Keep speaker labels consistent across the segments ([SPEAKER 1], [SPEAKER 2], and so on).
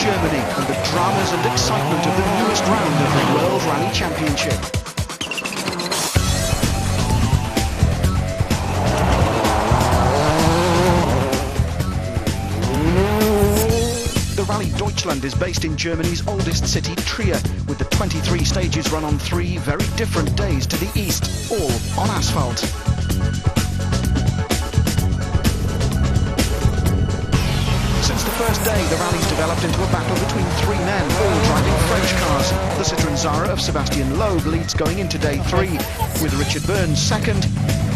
[SPEAKER 1] Germany and the dramas and excitement of the newest round of the World Rally Championship. The Rally Deutschland is based in Germany's oldest city, Trier, with the 23 stages run on 3 very different days to the east, all on asphalt. Since the first day, the rally's developed into a battle between 3 men, all driving French cars. The Citroën Zara of Sebastian Loeb leads going into day 3, with Richard Burns second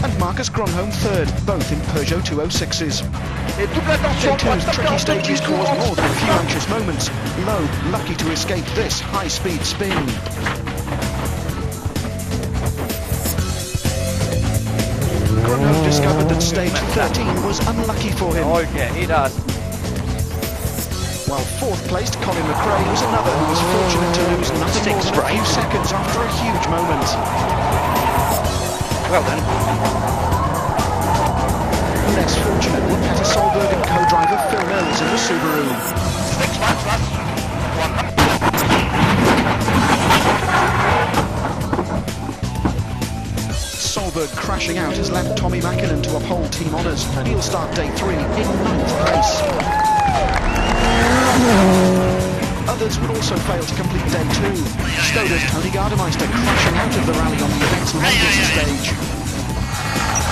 [SPEAKER 1] and Marcus Gronholm third, both in Peugeot 206s. Day 2's tricky stages caused more than a few anxious moments. Loeb lucky to escape this high-speed spin. Gronholm discovered that stage 13 was unlucky for him.
[SPEAKER 2] Okay, he does.
[SPEAKER 1] While fourth-placed Colin McRae was another who was fortunate to lose nothing more than a few seconds after a huge moment.
[SPEAKER 2] Well done.
[SPEAKER 1] Less fortunate were Petter Solberg and co-driver Phil Mills in the Subaru. Solberg crashing out has left Tommy Mäkinen to uphold team honours. He'll start day 3 in 9th place. Others would also fail to complete day 2. Skoda's Tony Gardemeister crashing out of the rally on the event's longest stage.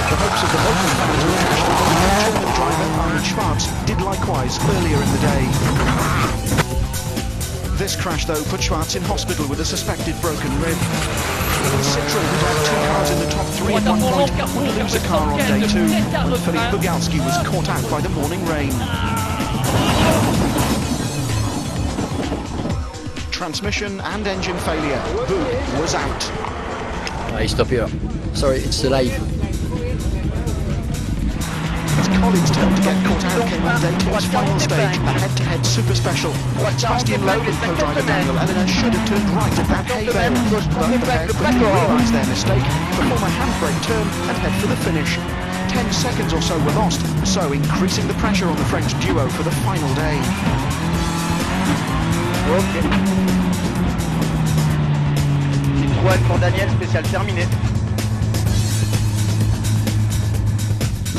[SPEAKER 1] The hopes of the local fans were dashed when the German driver Armin Schwarz did likewise earlier in the day. This crash, though, put Schwarz in hospital with a suspected broken rib. Citroën, who had 2 cars in the top 3 at one point, would lose a car on day 2. Philippe Bugalski was caught out by the morning rain. Transmission and engine failure. Bug was out.
[SPEAKER 3] I stop here. Sorry, it's live.
[SPEAKER 1] It's Colin's turn to get caught out came on day 2's final stage, a head-to-head super special. Sebastian Loeb and co-driver Daniel Elena should have turned right at that hay bale, but the pair quickly realised their mistake, perform a handbrake turn and head for the finish. 10 seconds or so were lost, so increasing the pressure on the French duo for the final day.
[SPEAKER 2] Citroën pour Daniel, spécial terminé.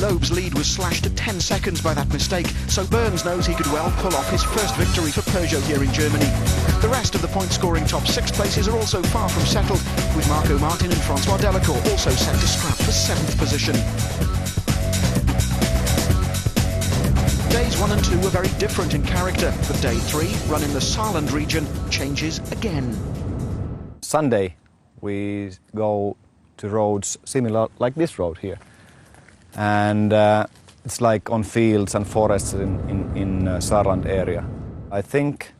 [SPEAKER 1] Loeb's lead was slashed to 10 seconds by that mistake, so Burns knows he could well pull off his first victory for Peugeot here in Germany. The rest of the point-scoring top 6 places are also far from settled, with Marco Martin and Francois Delacour also set to scrap for 7th position. Days 1 and 2 were very different in character, but day 3, run in the Saarland region, changes again.
[SPEAKER 4] Sunday we go to roads similar like this road here. And it's like on fields and forests in Saarland area. I think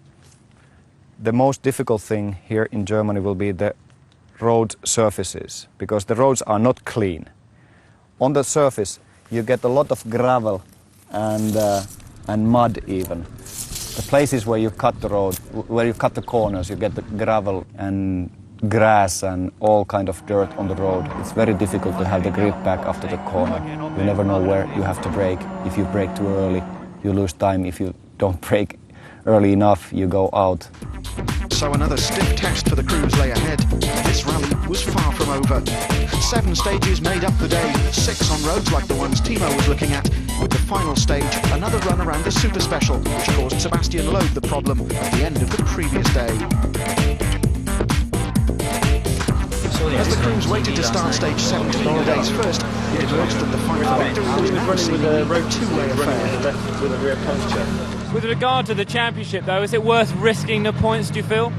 [SPEAKER 4] the most difficult thing here in Germany will be the road surfaces, because the roads are not clean. On the surface you get a lot of gravel and mud even. The places where you cut the road, where you cut the corners, you get the gravel and grass and all kind of dirt on the road. It's very difficult to have the grip back after the corner. You never know where you have to brake. If you brake too early, you lose time. If you don't brake early enough, you go out.
[SPEAKER 1] So another stiff test for the crews lay ahead. This rally was far from over. 7 stages made up the day, 6 on roads like the ones Timo was looking at, with the final stage, another run around the Super Special, which caused Sebastian Loeb the problem at the end of the previous day. As the crews waited to start stage 17 the day's first, it emerged that the fight for victory was now seemingly a two-way affair.
[SPEAKER 5] With regard to the championship, though, is it worth risking the points, do you feel?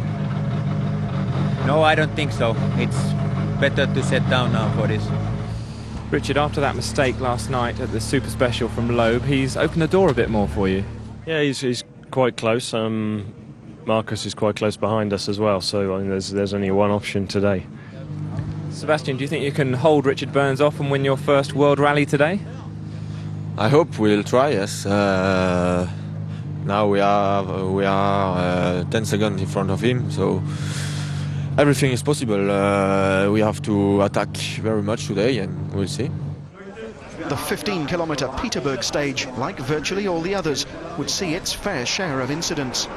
[SPEAKER 6] No, I don't think so. It's better to set down now for this.
[SPEAKER 5] Richard, after that mistake last night at the Super Special from Loeb, he's opened the door a bit more for you.
[SPEAKER 7] Yeah, he's quite close. Marcus is quite close behind us as well, so I mean, there's only one option today.
[SPEAKER 5] Sebastian, do you think you can hold Richard Burns off and win your first World Rally today?
[SPEAKER 8] I hope we'll try, yes. Now we are 10 seconds in front of him, so everything is possible. We have to attack very much today, and we'll see.
[SPEAKER 1] The 15-kilometre Peterburg stage, like virtually all the others, would see its fair share of incidents.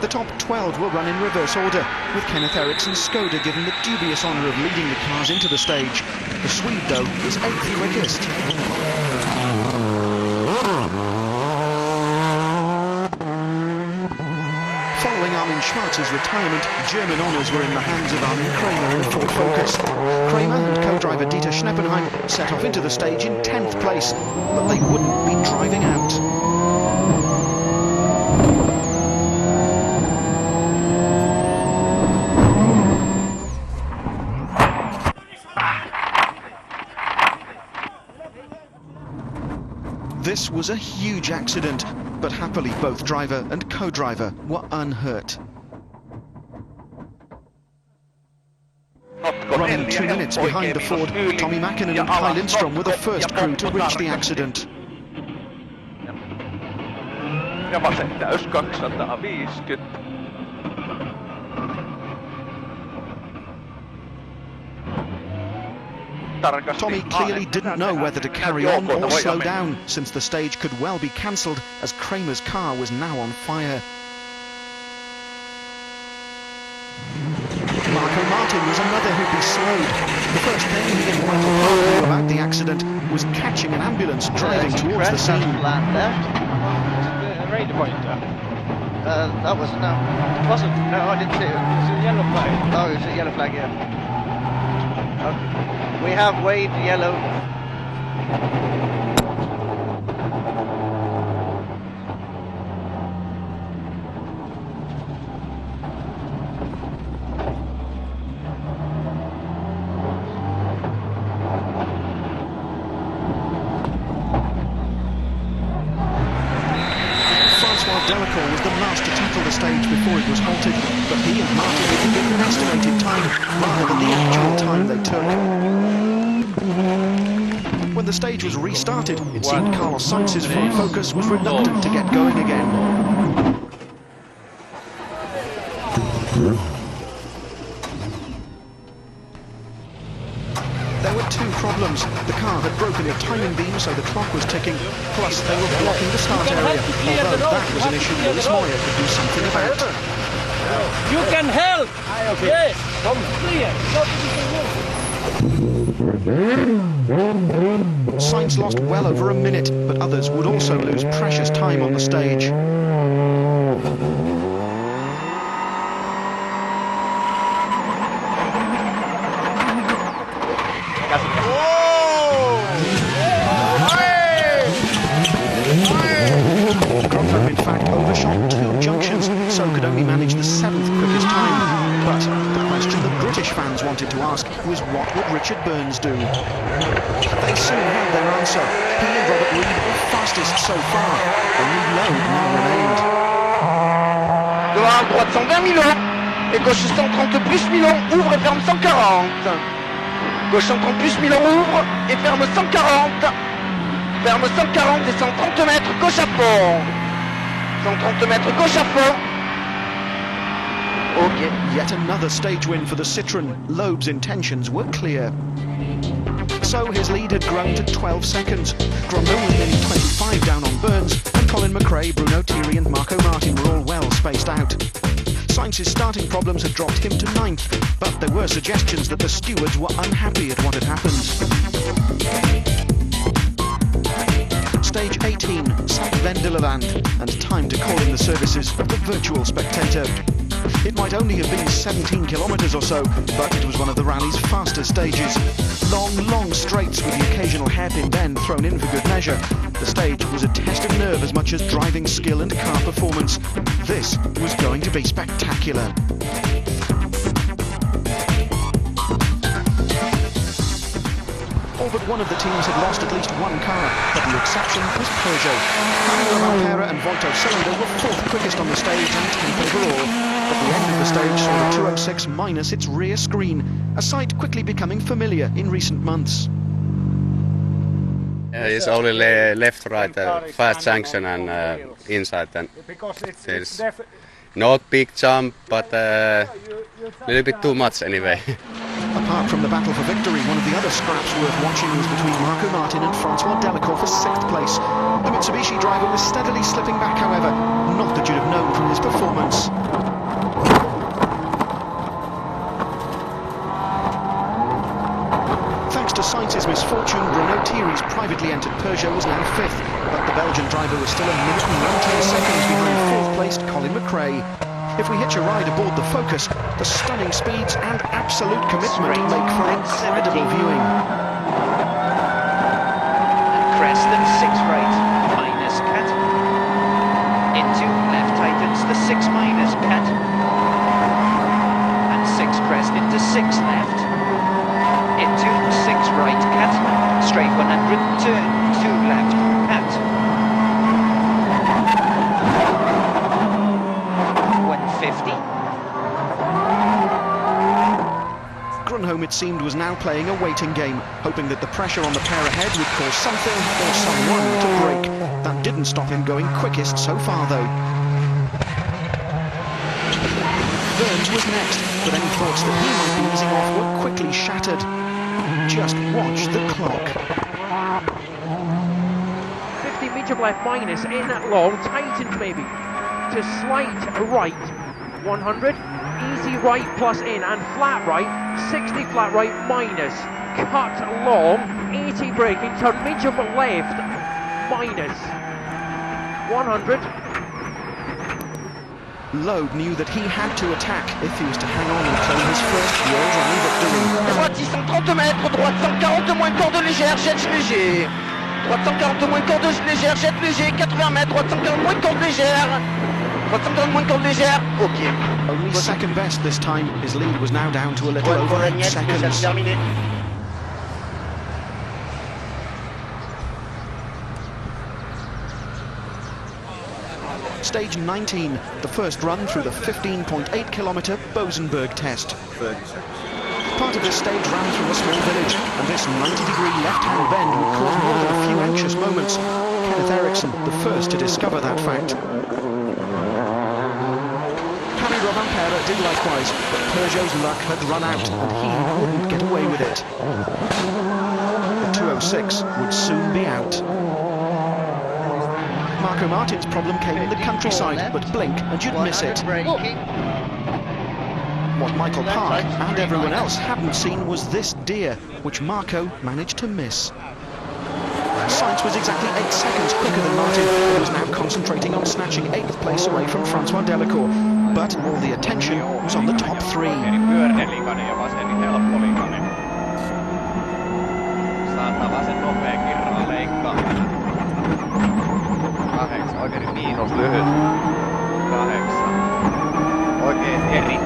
[SPEAKER 1] The top 12 will run in reverse order, with Kenneth Eriksson's Skoda given the dubious honour of leading the cars into the stage. The Swede, though, is 8th quickest. Following Armin Schwarz's retirement, German honours were in the hands of Armin Kramer in Ford Focus. Kramer and co-driver Dieter Schneppenheim set off into the stage in 10th place, but they wouldn't be driving out. This was a huge accident, but happily both driver and co-driver were unhurt. Running 2 minutes behind the Ford, Tommy Mäkinen and Kai Lindström were the first crew to reach the accident. Tommy clearly didn't know whether to carry on or slow down, since the stage could well be cancelled as Kramer's car was now on fire. Marco Martin was another who'd be slowed. The first thing he and Michael Park knew about the accident was catching an ambulance driving towards the scene.
[SPEAKER 2] That wasn't, no. It wasn't. No, I didn't see it. It was a yellow flag. Oh, it was a yellow flag, yeah. We have waved yellow.
[SPEAKER 1] Was the last to tackle the stage before it was halted, but he and Martin had given an estimated time rather than the actual time they took. When the stage was restarted, it seemed Carlos Sainz's Ford Focus was reluctant to get going again. There were two problems. The car had broken the timing beam, so the clock was ticking, plus they were blocking the start area, although that was an issue Luis Moya could do something about.
[SPEAKER 9] You can help! Yes, come clear.
[SPEAKER 1] Sainz lost well over a minute, but others would also lose precious time on the stage. In fact, overshot 2 junctions, so could only manage the 7th quickest time. But the question the British fans wanted to ask was, what would Richard Burns do? They soon had their answer. He and Robert Reid were fastest so far. Only Loeb now remained.
[SPEAKER 2] Devant à droite 120 000 et gauche 130 plus 1000 ouvre et ferme 140. Gauche 130 plus 1000 ouvre et ferme 140. Ferme 140 et 130 mètres gauche à fond. 130 mètres gauche à fond. Okay.
[SPEAKER 1] Yet another stage win for the Citroën. Loeb's intentions were clear. So his lead had grown to 12 seconds. Grondon was nearly 25 down on Burns, and Colin McRae, Bruno Thierry and Marco Martin were all well spaced out. Sainz's starting problems had dropped him to 9th, but there were suggestions that the stewards were unhappy at what had happened. Stage 18, Saint-Vendelerland, and time to call in the services of the virtual spectator. It might only have been 17 kilometres or so, but it was one of the rally's faster stages. Long straights with the occasional hairpin bend thrown in for good measure. The stage was a test of nerve as much as driving skill and car performance. This was going to be spectacular. All but one of the teams had lost at least one car, but the exception was Peugeot. Alpera and Vojto Cylinder were 4th quickest on the stage and 10th overall. But the end of the stage saw the 206 minus its rear screen, a sight quickly becoming familiar in recent months.
[SPEAKER 10] It's only left, right, fast junction and inside. And there's not big jump, but a little bit too much anyway.
[SPEAKER 1] Apart from the battle for victory, one of the other scraps worth watching was between Marco Martin and Francois Delacour for 6th place. The Mitsubishi driver was steadily slipping back, however, not that you'd have known from his performance. Thanks to Sainz's misfortune, Renault Thierry's privately entered Peugeot was now 5th, but the Belgian driver was still a minute and 19 seconds behind 4th-placed Colin McRae. If we hitch a ride aboard the Focus, the stunning speeds and absolute commitment make for incredible viewing.
[SPEAKER 11] Creston 6 right, minus cat. Into left tightens the 6 minus cat. And 6 crest into 6 left. Into 6 right cat. Straight 100 turn 2 left cat. 150.
[SPEAKER 1] Grunholm, it seemed, was now playing a waiting game, hoping that the pressure on the pair ahead would cause something or someone to break. That didn't stop him going quickest so far, though. Burns was next, but any thoughts that he might be easing off were quickly shattered. Just watch the clock.
[SPEAKER 9] 50 metre left minus, in that long, tightens maybe, to slight right, 100, easy right plus in, and flat right, 60 flat right minus, cut long, 80 braking, turn medium left, minus, 100.
[SPEAKER 1] Loeb knew that he had to attack if he was to hang on and claim his first World Rally victory.
[SPEAKER 2] Droite 630 mètres, droite 140 moins corde légère, jette léger. Droite 140 moins corde légère, jette léger, 80 mètres, droite 140 moins corde légère. Droite 140 moins corde légère, ok.
[SPEAKER 1] Only second best this time, his lead was now down to a little over 8 seconds. Stage 19, the first run through the 15.8-kilometre Bosenberg test. Part of this stage ran through a small village, and this 90-degree left-hand bend would cause more than a few anxious moments. Kenneth Eriksson, the first to discover that fact. Harry Rovanpera did likewise, but Peugeot's luck had run out, and he wouldn't get away with it. The 206 would soon be out. Marco Martin's problem came in the countryside, but blink and you'd miss it. What Michael Park and everyone else hadn't seen was this deer, which Marco managed to miss. Sainz was exactly 8 seconds quicker than Martin, and was now concentrating on snatching 8th place away from Francois Delacour. But all the attention was on the top 3.
[SPEAKER 11] Oikein miinus lyhyt. 8. Oikein eri. 100.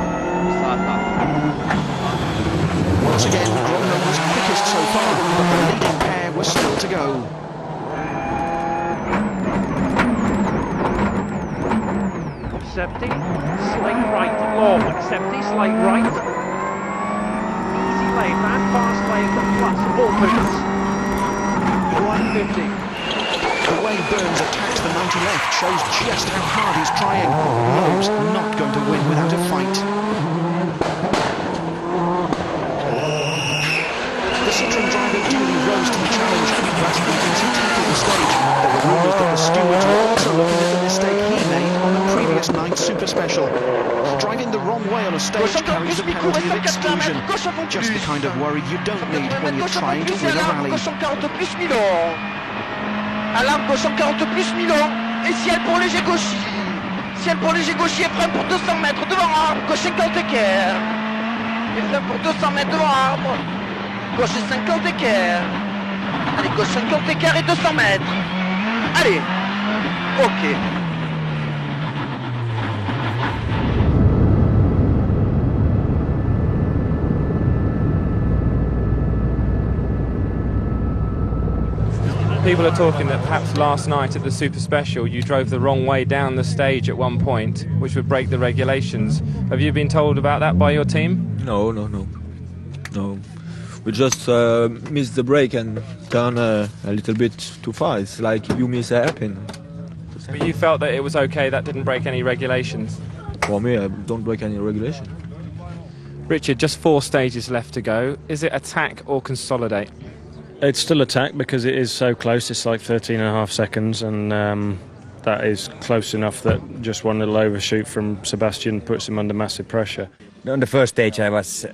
[SPEAKER 1] Once again, Grosjean was quickest so far, but the leading pair were still to go.
[SPEAKER 9] Safety, slight right, long, 70, slight right. Easy left and fast left plus opens. 150.
[SPEAKER 1] The way Burns attacks the 90 left shows just how hard he's trying. Loeb's not going to win without a fight. The Citroën driver duly rose to the challenge, but as he tackled the stage, there were rumours that the stewards were also looking at the mistake he made on the previous night's Super Special. Driving the wrong way on a stage carries the penalty of exclusion. Just the kind of worry you don't need when you're trying to win a rally.
[SPEAKER 2] Alarme gauche 140 plus Milan et ciel pour léger gaucher. Ciel pour léger gaucher, frein pour 200 mètres devant arbre, gauche 50 équerre. Et frein pour 200 mètres devant arbre, gauche 50 équerre. Allez, gauche 50 équerre et 200 mètres. Allez, ok.
[SPEAKER 5] People are talking that perhaps last night at the Super Special you drove the wrong way down the stage at one point, which would break the regulations. Have you been told about that by your team?
[SPEAKER 8] No. We just missed the brake and turn a little bit too far. It's like you miss a hairpin.
[SPEAKER 5] But you felt that it was okay, that didn't break any regulations?
[SPEAKER 8] For me, I don't break any regulation.
[SPEAKER 5] Richard, just 4 stages left to go. Is it attack or consolidate?
[SPEAKER 7] It's still attack because it is so close. It's like 13.5 seconds, and that is close enough that just one little overshoot from Sebastian puts him under massive pressure.
[SPEAKER 6] On the first stage I was a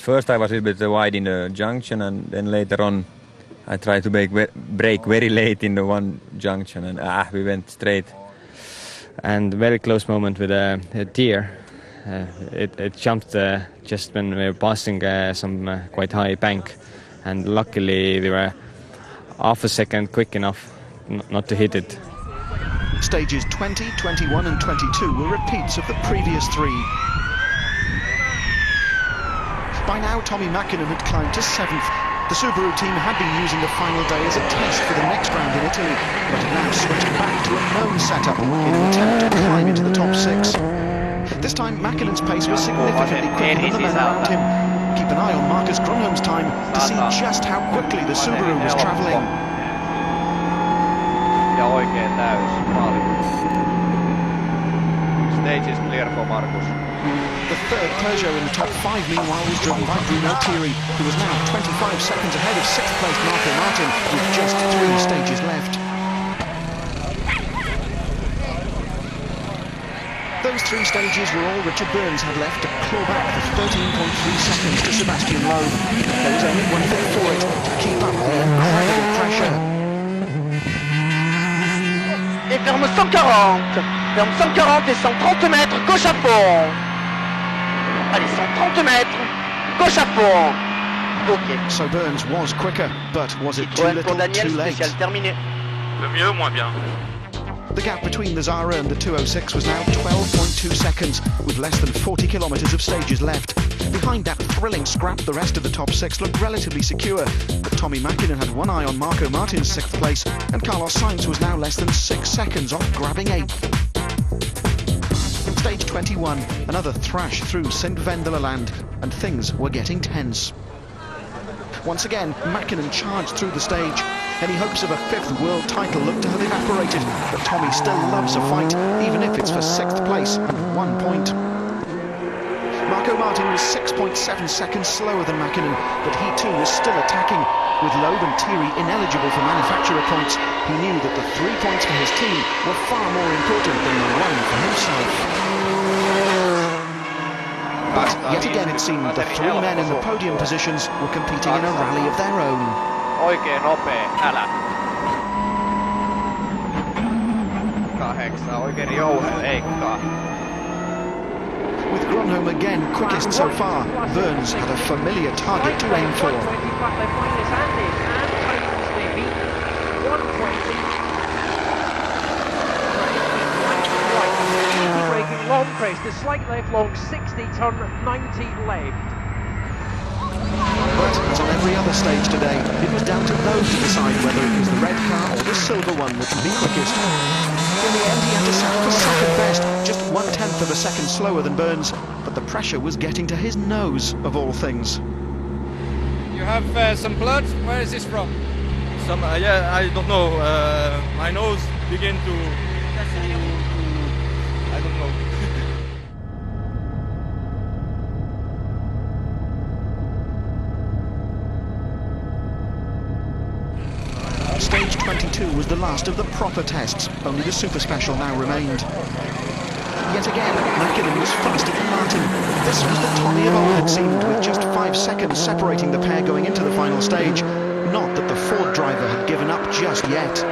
[SPEAKER 6] little bit wide in the junction, and then later on I tried to brake very late in the one junction, and we went straight.
[SPEAKER 12] And very close moment with a deer. It jumped just when we were passing some quite high bank, and luckily we were half a second quick enough not to hit it.
[SPEAKER 1] Stages 20, 21 and 22 were repeats of the previous three. By now, Tommi Mäkinen had climbed to 7th. The Subaru team had been using the final day as a test for the next round in Italy, but had now switched back to a known setup in an attempt to climb into the top 6. This time, Mäkinen's pace was significantly quicker than the men around him. Keep an eye on Markus Grönholm's time to see just how quickly the Subaru was travelling.
[SPEAKER 13] Ja oikein täys maali. Stage is clear for Markus.
[SPEAKER 1] The third Peugeot in the top 5, meanwhile, was driven by Bruno Thierry, who was now 25 seconds ahead of 6th place Marco Martin, with just 3 stages left. Those 3 stages were all Richard Burns had left to claw back the 13.3 seconds to Sebastian Loeb. There was only one thing for it, to keep up the incredible pressure.
[SPEAKER 2] Et ferme 140, ferme 140 et 130 mètres, gauche à fond. Allez, 130 mètres, gauche à fond. Ok.
[SPEAKER 1] So Burns was quicker, but was it too little, too late?
[SPEAKER 2] Terminé.
[SPEAKER 14] Le mieux, moins bien.
[SPEAKER 1] The gap between the Zara and the 206 was now 12.2 seconds, with less than 40 kilometres of stages left. Behind that thrilling scrap, the rest of the top 6 looked relatively secure, but Tommi Mäkinen had one eye on Marco Martin's 6th place, and Carlos Sainz was now less than 6 seconds off grabbing 8th. Stage 21, another thrash through Sint-Vendelerland, and things were getting tense. Once again, Mäkinen charged through the stage. Any hopes of a 5th world title looked to have evaporated, but Tommi still loves a fight, even if it's for 6th place and 1 point. Marco Martin was 6.7 seconds slower than Mäkinen, but he too was still attacking. With Loeb and Thierry ineligible for manufacturer points, he knew that the 3 points for his team were far more important than the 1 for himself. But yet again it seemed the 3 men in the podium positions were competing in a rally of their own.
[SPEAKER 13] Oikein nopea, älä. 8, oikein jouheleikkaa.
[SPEAKER 1] With Grönholm again quickest so far, Burns had a familiar target to aim for.
[SPEAKER 9] Braking long crest, the slight left long 60 turn, 90 left.
[SPEAKER 1] But as on every other stage today, it was down to those to decide whether it was the red car or the silver one that would be quickest. In the end, he had to settle for second best, just 1/10 of a second slower than Burns, but the pressure was getting to his nose, of all things.
[SPEAKER 14] You have some blood? Where is this from?
[SPEAKER 8] Some, yeah, I don't know. My nose began to I don't know.
[SPEAKER 1] Stage 22 was the last of the proper tests. Only the super special now remained. Yet again, Mäkinen was faster than Martin. This was the Tommi of old, it seemed, with just 5 seconds separating the pair going into the final stage. Not that the Ford driver had given up just yet.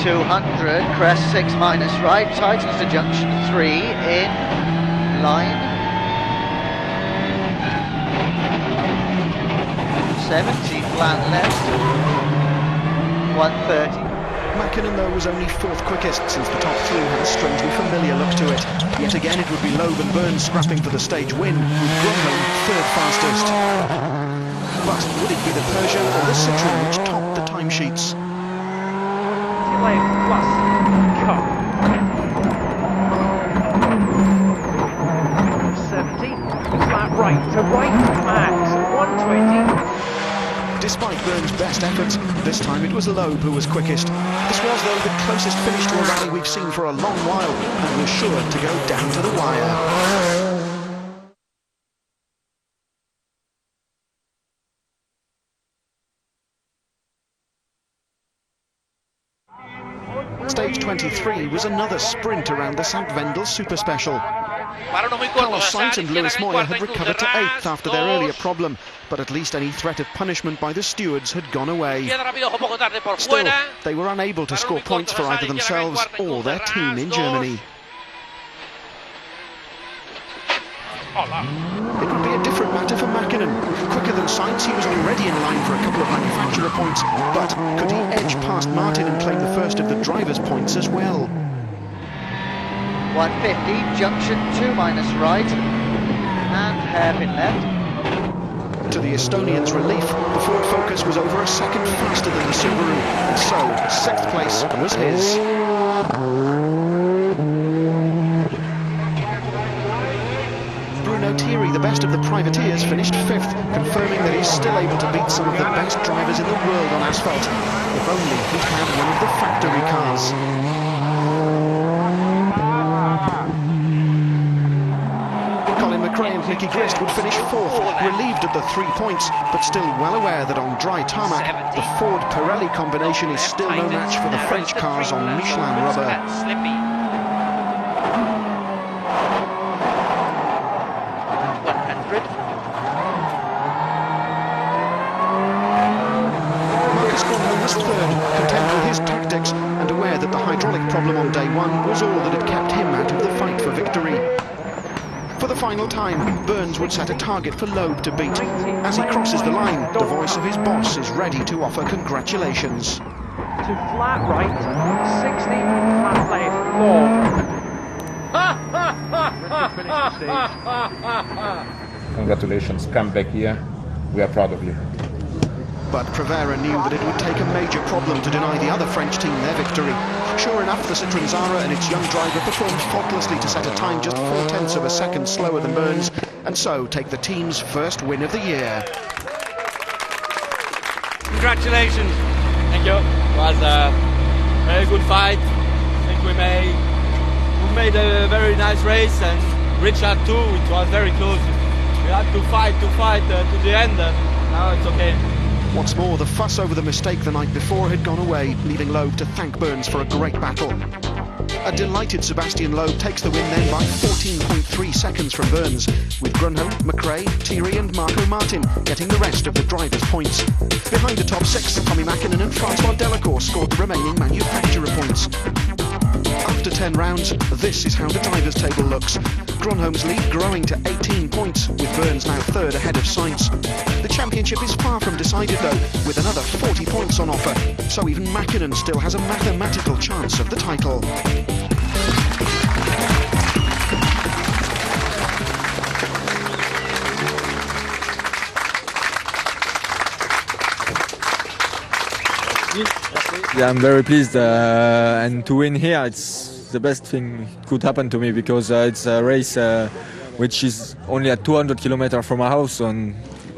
[SPEAKER 11] 200, crest 6 minus right, tightens to junction 3, in line. 70 flat left, 130.
[SPEAKER 1] Mäkinen, though, was only 4th quickest, since the top 3 had a strangely familiar look to it. Yet again, it would be Loeb and Burns scrapping for the stage win, with Grönholm 3rd fastest. But would it be the Peugeot or the Citroën which topped the timesheets?
[SPEAKER 9] Left plus cut. 70, flat right to right, max 120.
[SPEAKER 1] Despite Burns' best efforts, this time it was Loeb who was quickest. This was, though, the closest finish to a rally we've seen for a long while, and was sure to go down to the wire. Stage 23 was another sprint around the St. Wendel Super Special. Carlos Sainz and Lewis Moyer had recovered to 8th after their earlier problem, but at least any threat of punishment by the stewards had gone away. Still, they were unable to score points for either themselves or their team in Germany. It would be a different matter for Mäkinen. Quicker than Sainz, he was already in line for a couple of manufacturer points, but could he edge past Martin and claim the first of the drivers' points as well?
[SPEAKER 11] 150, junction 2 minus right, and hairpin left.
[SPEAKER 1] To the Estonians' relief, the Ford Focus was over a second faster than the Subaru, and so 6th place was his. Bruno Thierry, the best of the privateers, finished 5th, confirming that he's still able to beat some of the best drivers in the world on asphalt, if only he'd had one of the factory cars. McRae and Nicky Grist would finish 4th, relieved at the 3 points, but still well aware that on dry tarmac, the Ford-Pirelli combination is still no match for the French cars on Michelin rubber. Marcus Grönholm was 3rd, content with his tactics and aware that the hydraulic problem on day 1 was all that had kept him out of the fight for victory. For the final time, Burns would set a target for Loeb to beat. As he crosses the line, the voice of his boss is ready to offer congratulations.
[SPEAKER 9] To flat right, 60, flat left, long.
[SPEAKER 15] Congratulations, come back here. We are proud of you.
[SPEAKER 1] But Prevera knew that it would take a major problem to deny the other French team their victory. Sure enough, the Citroën Zara and its young driver performed faultlessly to set a time just 0.4 of a second slower than Burns, and so take the team's first win of the year.
[SPEAKER 16] Congratulations. Thank you. It was a very good fight. I think we made a very nice race, and Richard too. It was very close. We had to fight to the end, and now it's okay.
[SPEAKER 1] What's more, the fuss over the mistake the night before had gone away, leaving Loeb to thank Burns for a great battle. A delighted Sebastian Loeb takes the win then by 14.3 seconds from Burns, with Grönholm, McRae, Thierry and Marco Martin getting the rest of the drivers' points. Behind the top 6, Tommy Mäkinen and Francois Delacour scored the remaining manufacturer points. After 10 rounds, this is how the drivers' table looks. Grönholm's lead growing to 18 points, with Burns now 3rd ahead of Sainz. The championship is far from decided though, with another 40 points on offer, so even Mäkinen still has a mathematical chance of the title.
[SPEAKER 8] Yeah, I'm very pleased, and to win here, it's the best thing could happen to me, because it's a race which is only at 200 kilometers from my house, and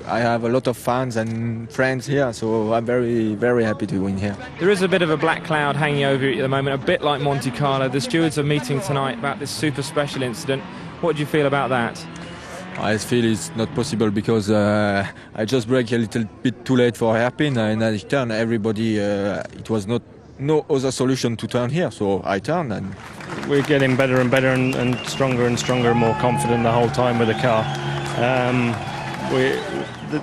[SPEAKER 8] I have a lot of fans and friends here, so I'm very, very happy to win here.
[SPEAKER 5] There is a bit of a black cloud hanging over you at the moment, a bit like Monte Carlo. The stewards are meeting tonight about this super special incident. What do you feel about that?
[SPEAKER 8] I feel it's not possible, because I just brake a little bit too late for hairpin, and I turned. Everybody, it was no other solution to turn here, so I turned. And
[SPEAKER 7] we're getting better and better and stronger and more confident the whole time with the car.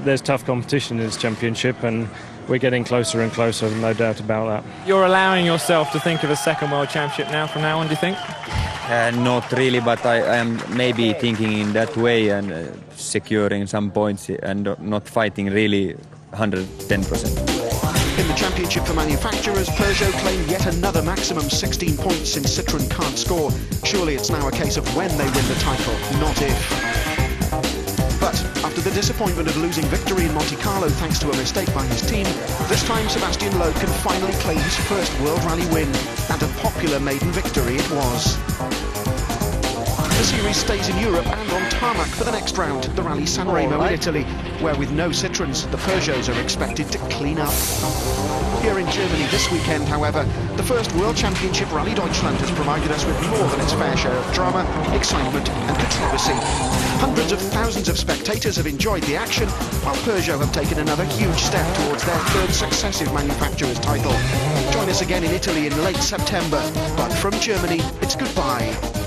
[SPEAKER 7] There's tough competition in this championship, and we're getting closer and closer, no doubt about that.
[SPEAKER 5] You're allowing yourself to think of a second world championship now from now on, do you think?
[SPEAKER 6] Not really, but I am maybe thinking in that way, and securing some points and not fighting really 110%.
[SPEAKER 1] In the championship for manufacturers, Peugeot claimed yet another maximum 16 points since Citroën can't score. Surely it's now a case of when they win the title, not if. But after the disappointment of losing victory in Monte Carlo thanks to a mistake by his team, this time Sebastian Loeb can finally claim his first World Rally win, and a popular maiden victory it was. The series stays in Europe and on tarmac for the next round, the Rally San Remo in Italy, where with no Citroens, the Peugeots are expected to clean up. Here in Germany this weekend, however, the first World Championship Rally Deutschland has provided us with more than its fair share of drama, excitement and controversy. Hundreds of thousands of spectators have enjoyed the action, while Peugeot have taken another huge step towards their third successive manufacturer's title. Join us again in Italy in late September, but from Germany, it's goodbye.